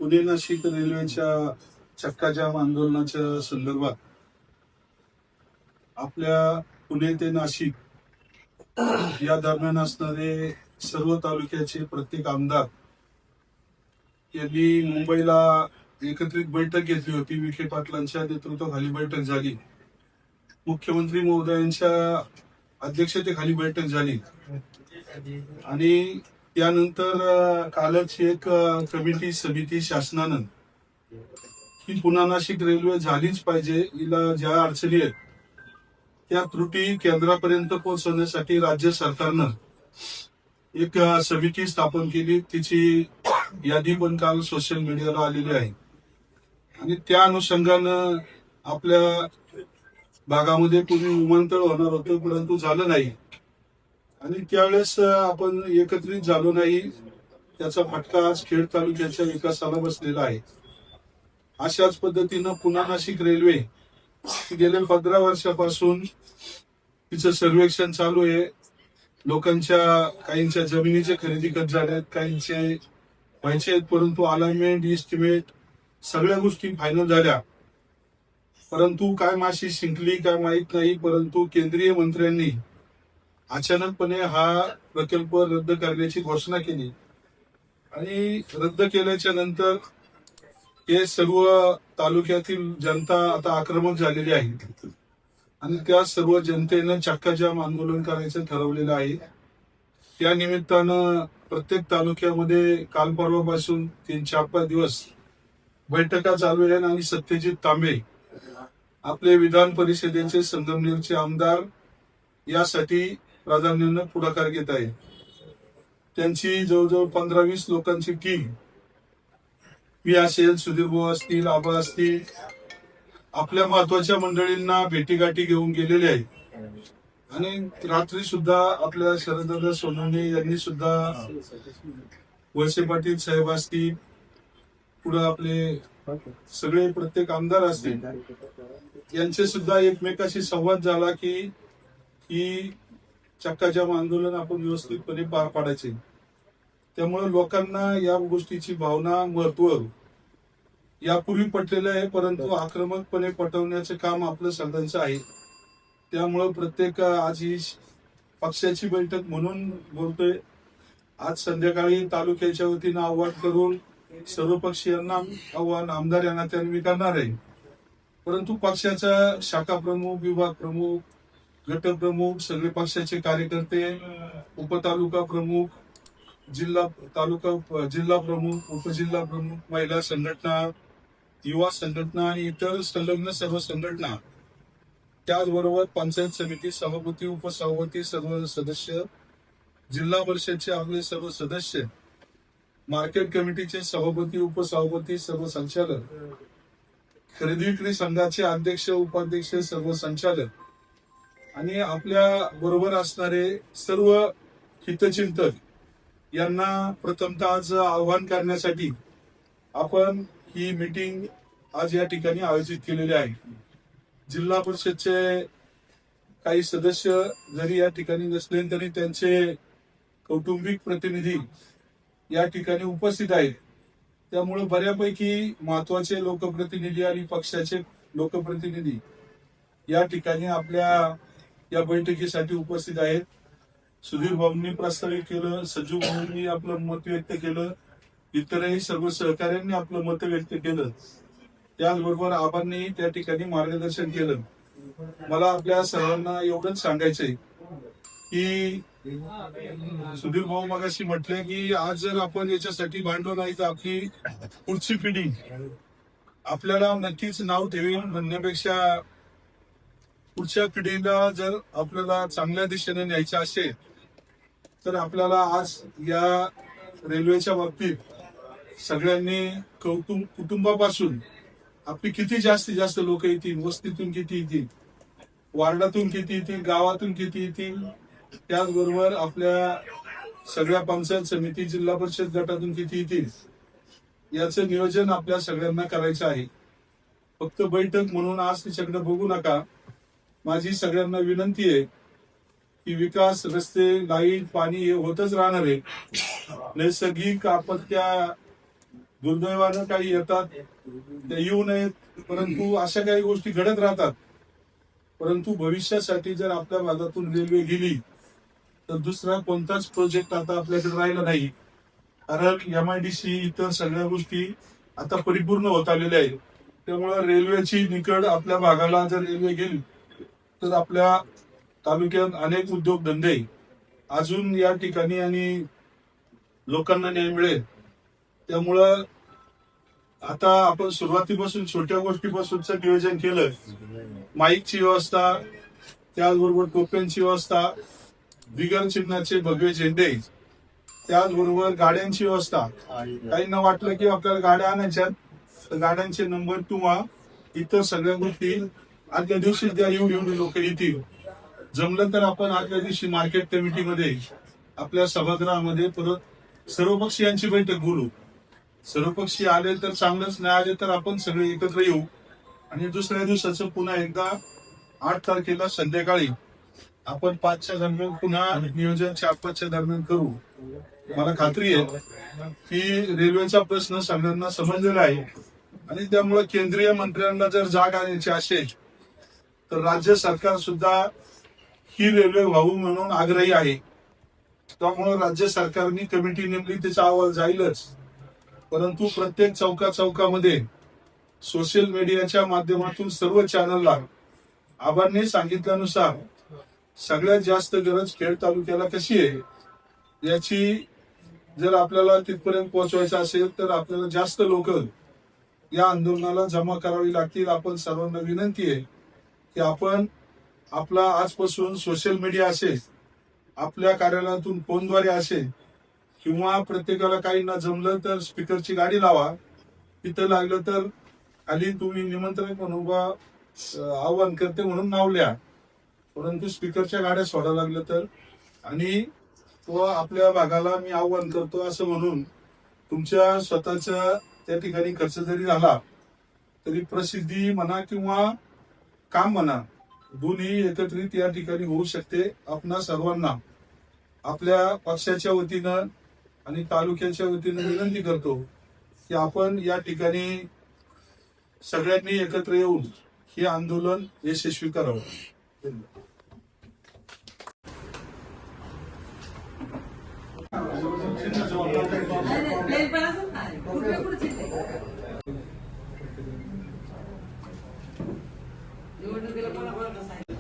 पुणे नाशिक रेल्वेच्या चक्काजाम आंदोलनाच्या संदर्भात आपल्या पुणे ते नाशिक या दरम्यान असणारे सर्व तालुक्याचे प्रत्येक आमदार यांनी मुंबईला एकत्रित बैठक घेतली होती. विखे पाटलांच्या नेतृत्वाखाली बैठक झाली. मुख्यमंत्री महोदयांच्या अध्यक्षतेखाली बैठक झाली आणि त्यानंतर कालच एक कमिटी समिती शासनानं ही पुणे नाशिक रेल्वे झालीच पाहिजे, हिला ज्या अडचणी आहेत त्या त्रुटी केंद्रापर्यंत पोहोचवण्यासाठी राज्य सरकारनं एक समिती स्थापन केली. तिची यादी पण काल सोशल मीडियाला आलेली आहे आणि त्या अनुषंगानं आपल्या भागामध्ये पूर्वी विमानतळ होणार होतं, परंतु झालं नाही आणि त्यावेळेस आपण एकत्रित झालो नाही. त्याचा फटका आज खेड तालुक्याच्या विकासाला बसलेला आहे. अशाच पद्धतीनं पुणे नाशिक रेल्वे गेल्या 15 वर्षापासून तिचं सर्वेक्षण चालू आहे. लोकांच्या काहींच्या जमिनीचे खरेदी करत झाल्यात, काहींचे व्हायचे आहेत, परंतु अलाइनमेंट इस्टिमेट सगळ्या गोष्टी फायनल झाल्या, परंतु काय माशी शिंकली काय माहित नाही. परंतु केंद्रीय मंत्र्यांनी अचानकपणे हा प्रकल्प रद्द करण्याची घोषणा केली आणि रद्द केल्याच्या नंतर हे सर्व तालुक्यातील जनता आता आक्रमक झालेली आहे आणि त्या सर्व जनतेनं चक्काजाम आंदोलन करायचं ठरवलेलं आहे. त्या निमित्तानं प्रत्येक तालुक्यामध्ये काल परवापासून 3-4-5 दिवस बैठका चालू आहेत आणि सत्यजित तांबे आपले विधान परिषदेचे संगमनेरचे आमदार यासाठी प्राधान्यानं पुढाकार घेत आहे. त्यांची जवळजवळ 15-20 लोकांची टीम, मी असेल, सुधीर भाऊ असतील, आबा असतील, आपल्या महत्वाच्या मंडळींना भेटीगाठी घेऊन गेलेले आहे आणि रात्री सुद्धा आपल्या शरददादा सोनवणे यांनी सुद्धा, वळसे पाटील साहेब असतील, पुढे आपले सगळे प्रत्येक आमदार असतील, यांचे सुद्धा एकमेकाशी संवाद झाला की ही चक्काजाम आंदोलन आपण व्यवस्थितपणे पार पाडायचे. त्यामुळे लोकांना या गोष्टीची भावना, महत्व यापूर्वी पटलेलं आहे, परंतु आक्रमकपणे पटवण्याचं काम आपलं सगळ्यांचं आहे. त्यामुळं प्रत्येक आज ही पक्षाची बैठक म्हणून बोलतोय. आज संध्याकाळी तालुक्याच्या वतीनं आव्हान करून सर्व पक्षीयांना आव्हान आमदार यांना त्यांनी करणार आहे, परंतु पक्षाचा शाखा प्रमुख, विभाग प्रमुख, गट प्रमुख, सगळे पक्षाचे कार्यकर्ते, उपतालुका प्रमुख, जिल्हा प्रमुख, उपजिल्हा प्रमुख, महिला संघटना, युवा संघटना आणि इतर संलग्न सर्व संघटना, त्याचबरोबर पंचायत समिती सभापती, उपसभापती सर्व सदस्य, जिल्हा परिषदचे आपले सर्व सदस्य, मार्केट कमिटीचे सभापती, उपसभापती, सर्व संचालक, खरेदी विक्री संघाचे अध्यक्ष, उपाध्यक्ष, सर्व संचालक आणि आपल्या बरोबर असणारे सर्व हितचिंतक यांना प्रथमतः आज आवाहन करण्यासाठी आपण ही मीटिंग आज या ठिकाणी आयोजित केलेली आहे. जिल्हा परिषदचे काही सदस्य जरी या ठिकाणी नसले तरी त्यांचे कौटुंबिक प्रतिनिधी या ठिकाणी उपस्थित आहेत. त्यामुळे बऱ्यापैकी महत्वाचे लोकप्रतिनिधी आणि पक्षाचे लोकप्रतिनिधी या ठिकाणी आपल्या या बैठकीसाठी उपस्थित आहेत. सुधीर भाऊंनी प्रस्तावित केलं, सज्जू भाऊंनी आपलं मत व्यक्त केलं, इतरही सर्व सहकाऱ्यांनी आपलं मत व्यक्त केलं, त्याचबरोबर आबांनी त्या ठिकाणी मार्गदर्शन केलं. मला आपल्या सर्वांना एवढंच सांगायचंय की सुधीर भाऊ मगाशी म्हटले की आज जर आपण याच्यासाठी भांडलो नाही तर आपली पुढची पिढी आपल्याला नक्कीच नाव ठेवेल म्हणण्यापेक्षा पुढच्या पिढीला जर आपल्याला चांगल्या दिशेने न्यायचं असेल तर आपल्याला आज या रेल्वेच्या बाबतीत सगळ्यांनी कुटुंबापासून आपली किती जास्तीत जास्त लोक येतील, वस्तीतून किती येतील, वार्डातून किती येतील, गावातून किती येतील, त्याचबरोबर आपल्या सगळ्या पंचायत समिती, जिल्हा परिषद गटातून किती येतील, याचं नियोजन आपल्या सगळ्यांना करायचं आहे. फक्त बैठक म्हणून आज तिच्याकडे बघू नका. माझी सगळ्यांना विनंती आहे की विकास, रस्ते, लाईट, पाणी हे होतच राहणार आहे. नैसर्गिक आपत्त्या दुर्दैवानं काही येतात ते येऊ नयेत, परंतु अशा काही गोष्टी घडत राहतात. परंतु भविष्यासाठी जर आपल्या भागातून रेल्वे गेली तर दुसरा कोणताच प्रोजेक्ट आता आपल्याकडे राहिला नाही. कारण MIDC इतर सगळ्या गोष्टी आता परिपूर्ण होत आलेल्या आहेत. त्यामुळे रेल्वेची निकड आपल्या भागाला जर रेल्वे गेली तर आपल्या तालुक्यात अनेक उद्योगधंदे अजून या ठिकाणी आणि लोकांना न्याय मिळेल. त्यामुळं आता आपण सुरुवातीपासून छोट्या गोष्टीपासूनच नियोजन केलं. माईकची व्यवस्था, त्याचबरोबर टोप्यांची व्यवस्था, बिगर चिन्हाचे भगवे झेंडे, त्याचबरोबर गाड्यांची व्यवस्था. काहींना वाटलं की आपल्याला गाड्या आणायच्या तर गाड्यांचे नंबर किंवा इतर सगळ्या गोष्टी आदल्या दिवशी त्या येऊन लोक येतील. जमलं तर आपण आदल्या दिवशी मार्केट कमिटीमध्ये आपल्या सभागृहामध्ये परत सर्वपक्षीयांची बैठक बोलू. सर्वपक्षीय आले तर चांगलंच, नाही आले तर आपण सगळे एकत्र येऊ आणि दुसऱ्या दिवसाचं पुन्हा एकदा 8 तारखेला संध्याकाळी आपण 5च्या दरम्यान पुन्हा नियोजन 4-5च्या दरम्यान करू. मला खात्री आहे की रेल्वेचा प्रश्न सगळ्यांना समजलेला आहे आणि त्यामुळे केंद्रीय मंत्र्यांना जर जाग आणायची असेल तर राज्य सरकार सुद्धा ही रेल्वे व्हावी म्हणून आग्रही आहे. त्यामुळे राज्य सरकारने कमिटी नेमली, त्याचा अहवाल जाईलच. परंतु प्रत्येक चौकामध्ये सोशल मीडियाच्या माध्यमातून सर्व चॅनलला आबांनी सांगितल्यानुसार सगळ्यात जास्त गरज खेड तालुक्याला कशी आहे याची जर आपल्याला तिथपर्यंत पोहोचवायचं असेल तर आपल्याला जास्त लोक या आंदोलनाला जमा करावी लागतील. आपण सर्वांना विनंती आहे की आपण आपला आजपासून सोशल मीडिया असेल, आपल्या कार्यालयातून फोनद्वारे असेल किंवा प्रत्येकाला काही न जमलं तर स्पीकरची गाडी लावा. तिथं लागलं तर खाली तुम्ही निमंत्रण म्हणून आव्हान करते म्हणून नाव लिहा, परंतु स्पीकरच्या गाड्या सोडा लागलं तर, आणि तो आपल्या भागाला मी आव्हान करतो असं म्हणून तुमच्या स्वतःच्या त्या ठिकाणी खर्च जरी झाला तरी प्रसिद्धी म्हणा किंवा काम म्हणा दोन्ही एकत्रित या ठिकाणी होऊ शकते. आपणा सर्वांना आपल्या पक्षाच्या वतीनं आणि तालुक्याच्या वतीनं विनंती करतो की आपण या ठिकाणी सगळ्यांनी एकत्र येऊन हे आंदोलन यशस्वी करावं.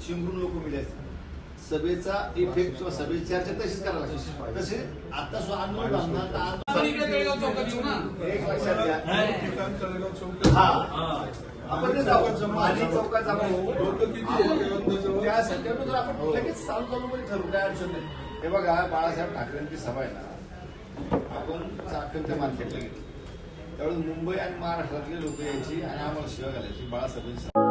चिंबरून लोक मिळायचे. सभेचा इफेक्ट किंवा सभेची चर्चा तशीच करायला लागते. तसे आता जो आंदोलन एक लक्षात घ्या, हा आपण ते जाऊ माजी चौकात जाऊ, त्यासाठी आपण लगेच चालू मध्ये ठरवू, काय अडचण नाही. हे बघा, बाळासाहेब ठाकरेंची सभा आहे ना, आपण चाकणच्या मार्केटला गेलो त्यावेळेस मुंबई आणि महाराष्ट्रातले लोक यायची आणि आम्हाला शिवाय घालायची. बाळासाहेबांची